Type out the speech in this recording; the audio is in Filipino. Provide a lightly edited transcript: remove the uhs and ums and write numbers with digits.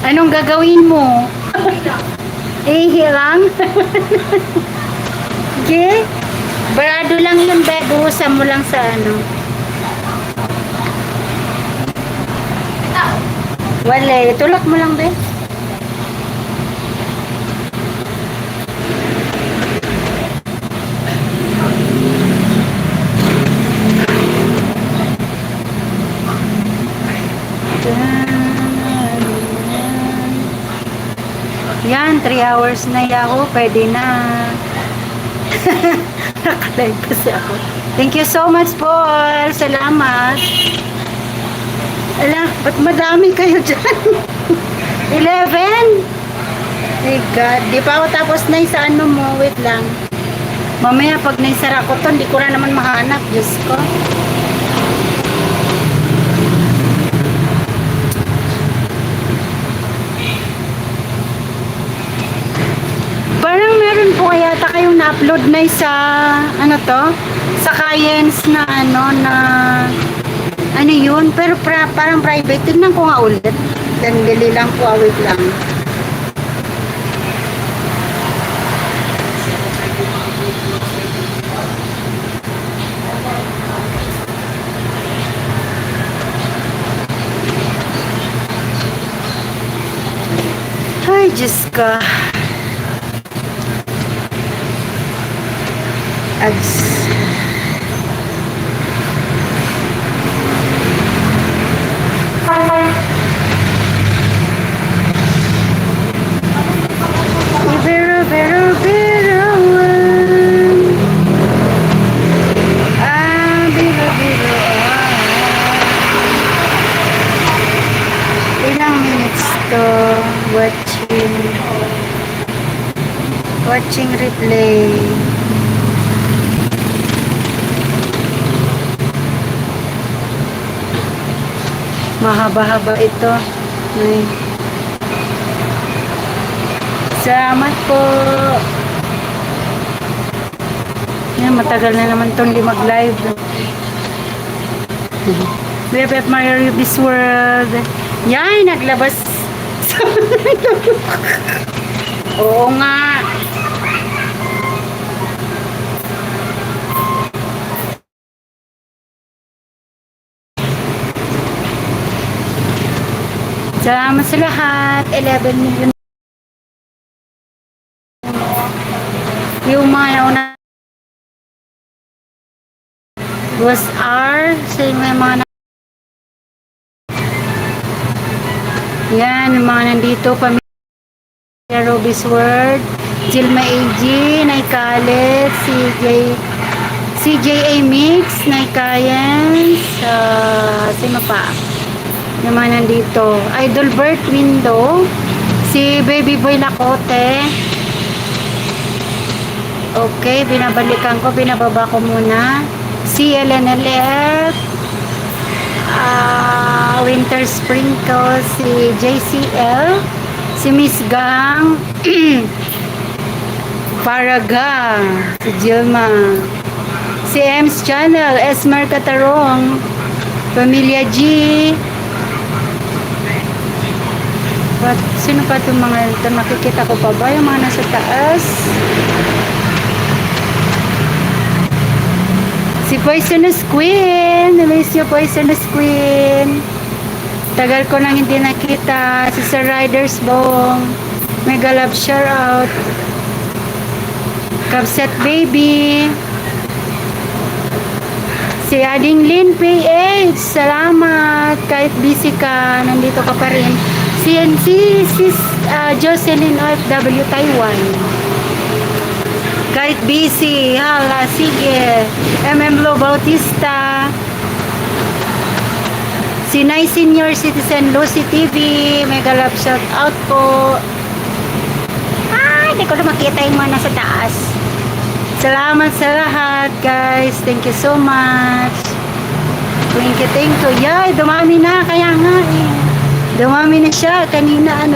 Anong gagawin mo? Ihi lang? Okay? Barado lang yun, be. Buhusan mo lang sa ano. Wala eh. Tulak mo lang, be. Yan, 3 hours na yaho. Pwede na. Nakalive kasi ako. Thank you so much, Paul. Salamat. Ala, ba't madami kayo dyan? 11? My God. Di pa ako tapos na sa ano mo. Wait lang. Mamaya pag naisara ko to, hindi ko na naman mahanap. Diyos ko. Parang meron po yata kayong na-upload na sa ano to? Sa Kayens na ano na ano yun? Pero parang private. Tignan ko nga ulit. Dali lang po. Wait lang. Ay, Diyos ka. Ads. Ilang minutes to watching replay. Mahaba-haba ito. Ay. Salamat po. Yan, matagal na naman itong di mag-live. BFF Mario This World. Yan, naglabas. Oo nga. Salamat sa lahat. 11 million. Yung mga nauna was R. So yung mga yan, yung mga nandito. Pamilya Robis World. Jilma AG. Naikalit. CJA Mix. Naikayens. Sino pa? Yung mga nandito. Idol Bert Window. Si Baby Boy Lacote. Okay, binabalikan ko. Binababa ko muna. Si LNLF. Winter Sprinkle. Si JCL. Si Miss Gang. Paraga. Si Jilma. Si Ems Channel. Esmer Catarong. Pamilya G. Sino pa itong mga ito? Makikita ko pa ba? Yung mga nasa taas. Si Poisonous Queen. Namiss yung Poisonous Queen. Tagal ko nang hindi nakita. Si Sir Riders Bong. Mega love shout out. Capset Baby. Si Ading Lin PH. Salamat. Kahit busy ka, nandito ka pa rin. CNC, Jocelyn OFW Taiwan. Kahit busy, hala, sige. MM Lo Bautista. Si Nice Senior Citizen Lucy TV. Mega love shout out po. Ay, hindi ko na makita yung mga nasa taas. Salamat sa lahat, guys. Thank you so much. Thank you. Yay, dumami na. Kaya nga eh. Dumami na siya. Kanina ano.